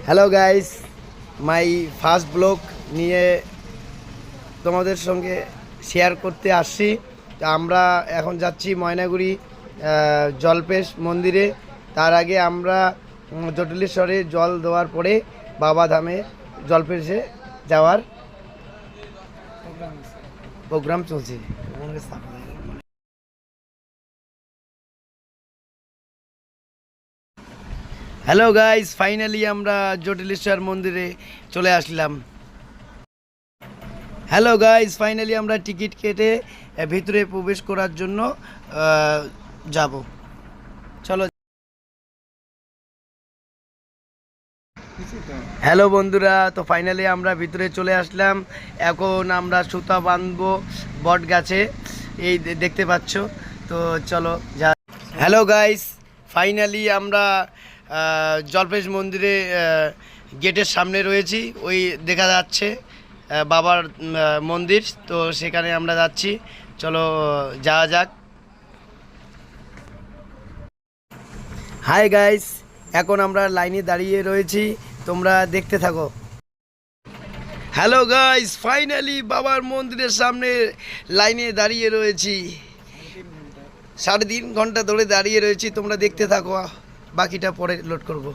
Hello guys, my first blog নিয়ে তোমাদের সঙ্গে শেয়ার করতে আসছি। তা আমরা এখন যাচ্ছি ময়নাগুড়ি জলপেশ মন্দিরে। তার আগে আমরা জটিলেশ্বরে জল দেওয়ার পরে বাবা ধামে জলপেশে যাওয়ার প্রোগ্রাম চলছে। হ্যালো গাইস, ফাইনালি আমরা জটিলেশ্বর মন্দিরে চলে আসলাম। হ্যালো গাইস, ফাইনালি আমরা টিকিট কেটে ভিতরে প্রবেশ করার জন্য যাব। চলো। হ্যালো বন্ধুরা, তো ফাইনালি আমরা ভিতরে চলে আসলাম। এখন আমরা সুতা বাঁধবো বট গাছে, এই দেখতে পাচ্ছ। তো চলো যা। হ্যালো গাইস, ফাইনালি আমরা জলপেশ মন্দিরে গেটের সামনে রয়েছি। ওই দেখা যাচ্ছে বাবার মন্দির, তো সেখানে আমরা যাচ্ছি। চলো যাওয়া যাক। হাই গাইস, এখন আমরা লাইনে দাঁড়িয়ে রয়েছি, তোমরা দেখতে থাকো। হ্যালো গাইস, ফাইনালি বাবার মন্দিরের সামনে লাইনে দাঁড়িয়ে রয়েছি। 3.5 ঘন্টা ধরে দাঁড়িয়ে রয়েছি, তোমরা দেখতে থাকো, বাকিটা পরে লোড করব।